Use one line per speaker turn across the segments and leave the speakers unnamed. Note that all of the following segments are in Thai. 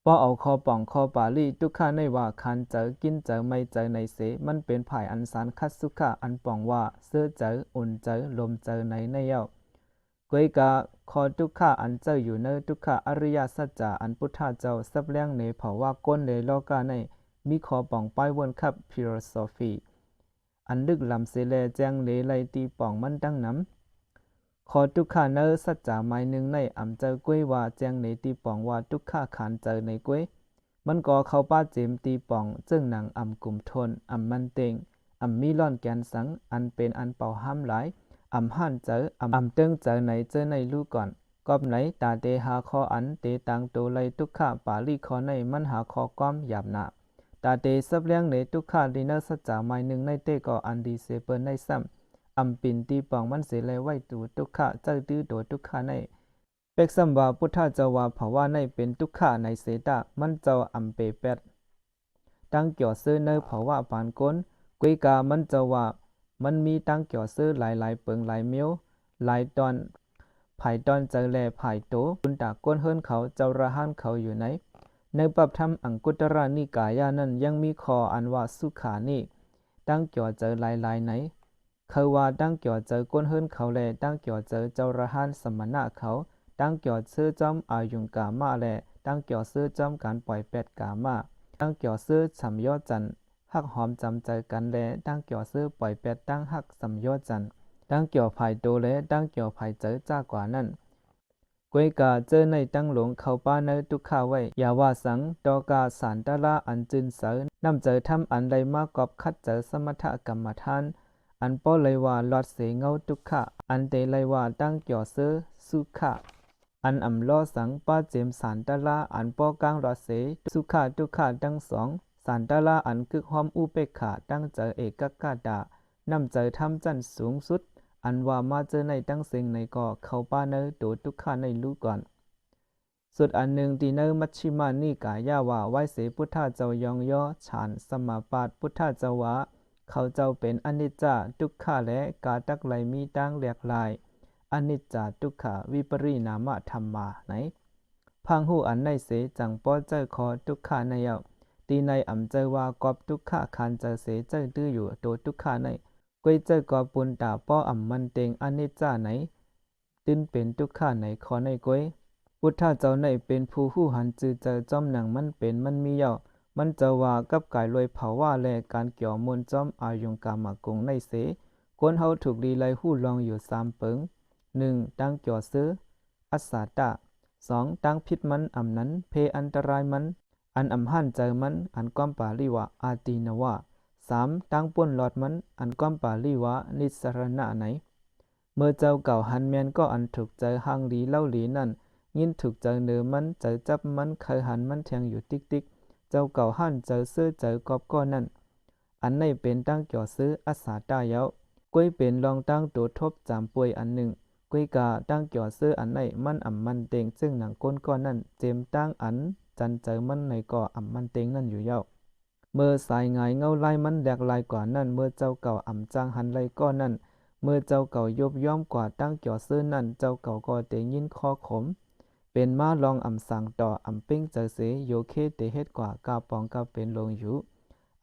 ป้อเอาคอป่องคอปาลี่ทุกข้าในว่าคันเจอกินเจอไม่เจอในเสมันเป็นภายอันสารคัดสุขะอันป่องว่าเสื้อเจออุ่นเจอลมเจอในเย้ากวยกาคอทุกข้าอันเจออยู่ในทุกข้าอริยสัจจะอันพุทธาเจ้าสับเลี้ยงในเผาว่าก้นในโลกาในมีคอป่องป้ายวนคับฟิโลโซฟีอันลึกลำเสเลแจงเลไลตีป่องมันดังน้ำขอทุกข้าเนอสัจจะหมายหนึ่งในอำเจอกวยว่าแจงในตีป่องว่าทุกข้าขานเจอในกวยมันก็เข้าป้าเจมตีป่องจึงหนังอำกลุ่มทนอำมันเต็งอำมีล่อนแกนสังอันเป็นอันเป่าห้ามหลายอำห่านเจออำเติงเจอไหนเจอในลูกก่อนกอบไหนตาเตหาคออันเตตังโตไลทุกข้าปาลีคอในมันหาคอความหยาบหนาตาเตซับเลี้ยงในทุกข้าดีเนอสัจจะหมายหนึ่งในเตก็อันดีเสเปินในซ้ำอำปินตีป่องมันเสเลยไว้ตูทุกข้าเจอตื้อโดทุกข้าในเป็กสัมว่าพุทธเจ้าว่าภาวะในเป็นทุกข้าในเสตามันเจ้าอำเปเป็ดตั้งเกี่ยวซื้อในภาวะปานก้นกุยกามันเจ้าว่ามันมีตั้งเกี่ยวซื้อหลายๆเปิงหลายเมียวหลายตอนภายตอนเจอแลภายโตคุณตาก้นเฮิรนเขาเจ้าระหันเขาอยู่ไหนในปับธรรมอังกุตระนิกายานั้นยังมีคออันว่าสุขานี่ตั้งเกี่ยวเจอหลายๆไหนเขาว่าตั้งเกี่ยวเจอก้นเฮิรนเขาแลตั้งเกี่ยวเจอเจ้าระหันสมณะเขาตั้งเกี่ยวซื้อจอมอายุงกามาแลตั้งเกี่ยวซื้อจอมการปล่อยเป็ดกามาตั้งเกี่ยวซื้อสำยอดจันหักหอมจำใจกันแลตั้งเกี่ยวซื้อปล่อยเป็ดตั้งหักสำยอดจันตั้งเกี่ยวภายโตและตั้งเกี่ยวภายเจอจ้ากว่านั้นกวยกาเจอในตั้งหลงเขาป้าในทุกข้าไว้อย่าว่าสังตอกาสารตะลาอันจึนเสอนำเจอทำอันใดมากกอบคัดเจอสมถกรรมฐานอันป้อเลยว่าลอดเสเงาทุกข้าอันเตเลยว่าตั้งเกี่ยวซื้อสุขะอันอำล้อสังป้าเจมสารตะลาอันป้อกลางรอดเสสุขะทุกข้าทั้งสองสารตะลาอันกึกหอมอุเปกขาตั้งเจอเอกกาดานำเจอทำจันสูงสุดอันว่ามาเจอในตั้งเสียงในก็เข้าป้าเนอโดทุกข้าในรู้ก่อนสุดอันหนึ่งที่เนอมัชชิมานิกายาว่าไว้เสพุทธเจ้ายองย่อฉานสมาปาตพุทธเจ้าว่าเขาเจ้าเป็นอนิจจาทุกข้าและกาตักไหลมีตั้งแหลกลายอนิจจาทุกขะวิปริณามะธรรมาไหนพังหูอันในเสจังป้อเจอคอทุกข้าในเยาตีในอ่ำเจอว่ากอบทุกข้าคันเจอเสเจอตื้ออยู่โตทุกข้าในกวยเจอกอปุนตาป้ออ่ำมันเตงอนิจจาไหนตื้นเป็นทุกข้าในคอในกวยพุทธเจ้าในเป็นผู้หู้หันจือเจอจอมหนังมันเป็นมันมีเยามันจะว่ากับกายลอยเผาว่าแลการเกี่ยวมนจอมอายุงกามากงในเสคนเฮาถูกดีไลหู้ลองอยู่3เปิง1ตั้งเกี่ยวซื้ออัสสาตะ2ตั้งพิษมันอำนั้นเพอันตรายมันอันอำหันเจอมันอันก้อมปาลีวะอาตีนวะ3ตั้งป่นหลอดมันอันก้อมปาลีวะนิสรณะไหนเมื่อเจ้าเก่าหันแมนก็อันถูกเจอหังหลีเล่าหลีนั่นยินถูกเจอเนื้อมันเจอจับมันเคยหันมันแทงอยู่ติ๊กติ๊กเจ้าเก่าหันเจอซื้อเจอกอบก้อนนั่นอันในเป็นตั้งเกี่ยวซื้ออัสสาตาเยาก้วยเป็นลองตั้งตัวทบจามป่วยอันหนึ่งกุยกาตั้งเกี่ยวซื้ออันไหนมันอ่ำมันเต็งซึ่งหนังก้นก้อนนั่นเจมตั้งอันจันเจอมันในก่ออ่ำมันเต็งนั่นอยู่เย้าเมื่อสายงายเงาไล่มันแหลกลายกว่านั่นเมื่อเจ้าเก่าอ่ำจางหันไล่ก้อนนั่นเมื่อเจ้าเก่ายบย่อมกว่าตั้งเกี่ยวซื้อนั่นเจ้าเก่าก็เตยินคอขมเป็นมาลองอ่ำสั่งต่ออ่ำปิ้งเจอเสโยเคเตเฮ็ดกว่ากาปองกาเป็นลงอยู่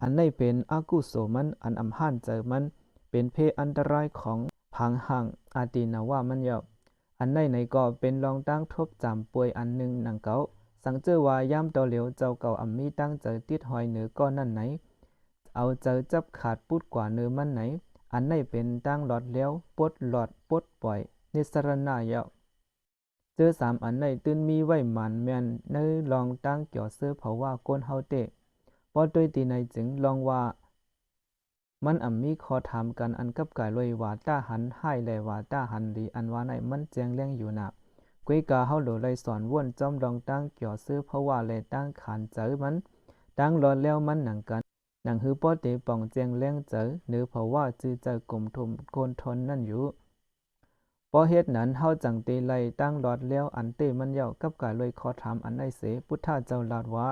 อันในเป็นอากุโสมันอันอ่ำห่านเจอมันเป็นเพอันตรายของพังหังอาตีนาว่ามันเยาอันในก็เป็นลองตั้งทบจำป่วยอันหนึ่งหนังเก่าสังเจอว่าย่ำต่อเหลียวเจ้าเก่าอ่ำมีตั้งเจอติดหอยเหนือก้อนนั่นไหนเอาเจอจับขาดปุดกว่าเนื้อมันไหนอันในเป็นตั้งหลอดเลี้ยวปดหลอดปดปล่อยนิสรณะเยาเจอ3อันในตื่นมีไว้หมันแมนในลองตั้งเกี่ยวเสื้อเพราะว่าก้นเฮาเตะพอด้วยตีในจึงลองว่ามันอ่ำมีขอถามกันอันกับกายเลยว่าต้าหันให้แลว่าต้าหันดีอันว่าในมันแจงเลี้ยงอยู่นะกุยกาเฮาโหลเลยสอนว่นจอมลองตั้งเกี่ยวซื้อเพราะว่าเลยตั้งขานเจอมันตั้งรอแล้วมันหนังกันหนังฮือป้อเตป่องแจงเลี้ยงเจอเนื้อเพราะว่าจื้อเจอกลุ่มทุมโกนทนนั่นอยู่พอเฮ็ดนั้นเฮาจังเตไลตั้งรอดแล้วอันเตมันเย้ากับกายเลยขอถามอันได้เสพุทธเจ้าลาดว่า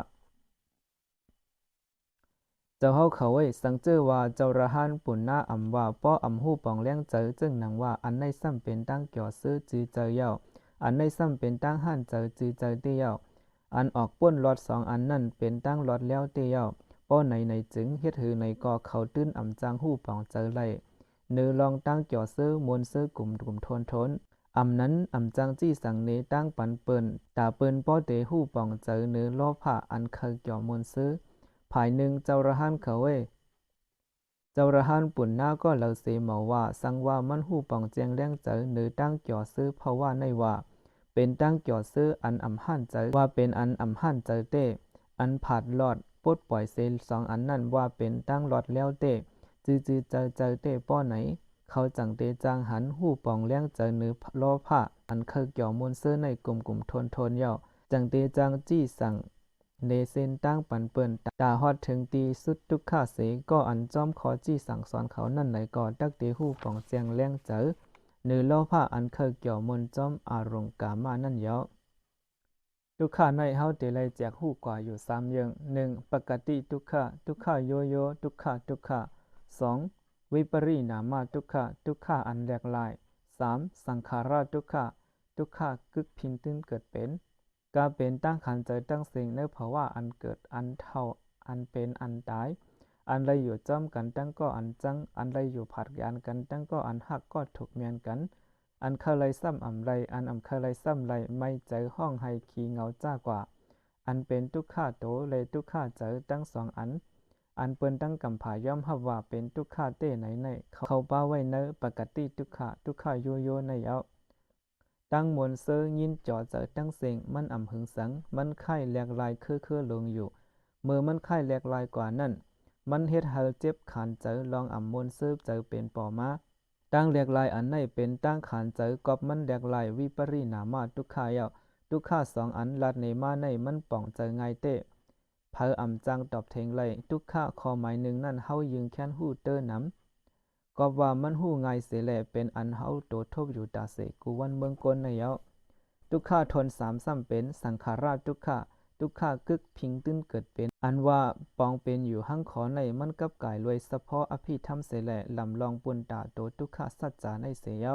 เจ้าเฮาเขาไว้สังเจอว่าเจ้าระหันปุ่นหน้าอ่ำว่าป้ออ่ำหู้ปองเลี้ยงเจอจึงหนังว่าอันในซ้ำเป็นตั้งเกี่ยวซื้อจื้อเจอเย้าอันในซ้ำเป็นตั้งหันเจอจื้อเจอเตี้ยเย้า อันออกป้นลอด2อันนั่นเป็นตั้งลอดแล้วเตียวป้อในจึงเฮ็ดหือในก็เขาตื้นอำจังหู้ป่องเจอไลเนื้อลองตั้งเกี่ยวซื้อมวลซื้อกลุ่มทนอำนั้นอำจังจี้สังเนตั้งปันเปิ้นตาเปิ้นป้อเตหู้ป่องเจอเนื้อล้อผ้าอันเคยเกี่ยวมวลซื้อภายหนึ่งเจ้าระหันเขาเว้เจ้าระหันปุ่นหน้าก็เหลาเสเหมาว่าสังว่ามันหู้ป่องแจงแรงเจอเนื้อตั้งเกี่ยวซื้อเพราะว่าในว่าเป็นตั้งเกี่ยวซื้ออันอำหันเจอว่าเป็นอันอำหันเจอเต้อันผาดลอดปดปล่อยเซล2อันนั่นว่าเป็นตั้งลอดแล้วเต้จือเจอเต้ป้อไหนเขาจังเตจางหันหู้ปองเลี้ยงเจอเนื้อล้อผ้าอันเคยเกี่ยวมวลซื้อในกลุ่มทนเย่าจังเตจางจี้สั่งเนเซนตั้งปันเปิ้นตาฮอดถึงตีสุดทุกข้าเสก็อันจอมขอจี้สั่งสอนเขานั่นไหนก็ดักเตหู้ปองเจียงเลี้ยงเจอเนื้อล้อผ้าอันเคยเกี่ยวมวลจอมอารมณ์กามานั่นเย่าทุกข้าในเฮาเตไลแจกหู้กว่าอยู่3อย่าง1ปกติทุกข้าโยทุกข้า2วิปริณามาทุกข้าอันแหลกหลาย3สังขาราทุกข้ากึกพินตื้นเกิดเป็นกาเป็นตั้งขันใจตั้งสิ่งในภาวะอันเกิดอันเท่าอันเป็นอันตายอันไรอยู่จอมกันตั้งก็อันจังอันไรอยู่ผัดยานกันตั้งก็อันหักก็ถูกเมียนกันอันเคยไรซ้ำอำไรอันเคยไรซ้ำไรไม่ใจห้องให้ขี้เงาจ้ากว่าอันเป็นทุกข้าโตเลยทุกข้าเจอตั้ง2อันเปิ้นตั้งกำผาย่อมหับว่าเป็นทุกข้าเต้ไหนเขาป้าไว้เนอปกติทุกข้าโยในเอาตั้งมวลเซอร์ยินจ่อเจอตั้งเสียงมันอำหึงสังมันไข่แหลกลายคือลงอยู่เมื่อมันไข่แหลกลายกว่านั้นมันเฮ็ดเฮาเจ็บขานเจอลองอำมวลเซอร์เจอเป็นปอมาตั้งแหลกลายอันไหนเป็นตั้งขานเจอกอบมันแหลกลายวิปริณามาทุกข้าเยาทุกข้า2อันลัดในมาในมันป่องเจอไงเต้เพออำจังตอบเทงเลยทุกข้าข้อหมายหนึ่งนั่นเฮายึงแค้นหู้เตอร์นำก็ว่ามันหู้ไงเสแลเป็นอันเฮาโตทบอยู่ตาเสกูวันเมืองกลในเยาทุกข้าทน3ซ้ำเป็นสังขาราทุกข้ากึกพิงตื้นเกิดเป็นอันว่าปองเป็นอยู่หั่งขอในมันกับกายรวยเฉพาะอภิธรรมเสแลลำลองปุนตาโตทุกข้าสัจจาในเสเยา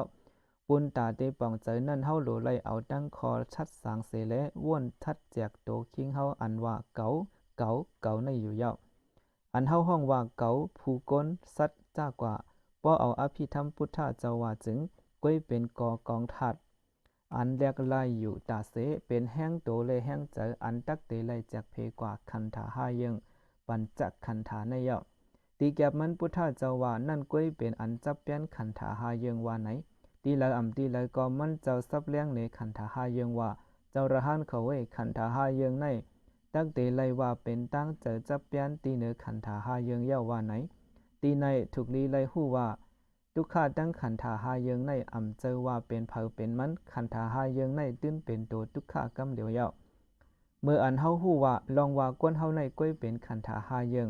ปุนตาเตปองเจอนั่นเฮาโหลไลเอาตั้งคอชัดสางเสแลว่วนทัดแจกโตคิงเฮาอันว่าเก่าในอยู่เยาอันเฮาห้องว่าเก่าผู้ก้นสัตจ้ากว่าป้อเอาอภิธรรมพุทธเจ้าว่าจึงก้อยเป็นกองทัดอันแลกไล่อยู่ตาเสเป็นแห้งโตเลยแห้งเจออันตักเตไลจากเพกว่าคันถาห้ายังปันจักคันถาในเยาตีแก็บมันพุทธเจ้าว่านั่นก้อยเป็นอันจับเปลี่ยนคันถาห้ายังว่าไหนตีเลยตีเลยก็มันเจ้าซับเลี้ยงในคันถาห้ายังว่าเจ้าระหันเขาไว้คันถาห้ายังในตักเตไลว่าเป็นตั้งเจอจับเปลี่ยนตีเนื้อคันถาห้ายังเย้าว่าไหนตีในถูกลีไลหู้ว่าทุกข้าตั้งขันธาหาเยิงในอำเจอว่าเป็นเผาเป็นมันขันธาหาเยิงในตื้นเป็นตัวทุกข้ากำเหลียวเยาเมื่ออันเฮาฮู้ว่าลองว่าก้นเฮาในก้อยเป็นขันธาหาเยิง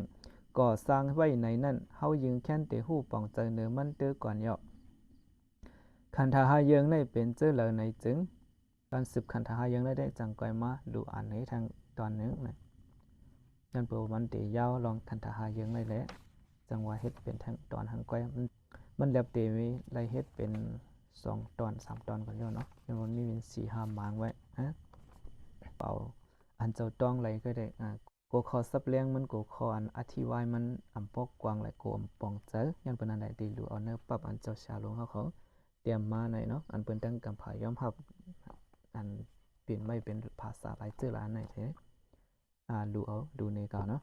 ก่อสร้างไว้ในนั่นเฮายึงแค้นเตฮู้ป่องเจอเนื้อมันเตอก่อนเยาขันธาหาเยิงในเป็นเจอเหลอในจึงตอน10ขันธาหาเยิงได้จังก้อยมาดูอ่านในทางตอนนึงนะยันเปิดวันเตยาวลองขันธาหาเยิงในแหละจังว่าเฮ็ดเป็นทางตอนทางก้อยมันแล้วเตมีไรเฮ็ดเป็น2 ตอน 3 ตอนก่อนเนาะจำนวนมีเป็น4-5 มางไว้ฮะเป่าอันเจ้าต้องไรก็ได้โกคอซับเลี้ยงมันโกคออันอธิบายมันอำปอกกวางไรโกอำปองเจอยันเป็นอันใดดีรู้เอาเนื้อปรับอันเจ้าชาลงเขาเตรียมมาหน่อยเนาะอันเป็นตั้งกำผายอมรับอันเปลี่ยนไม่เป็นภาษาหลายเจอหลายไหนเถอะดูเอาดูในก่อนเนาะ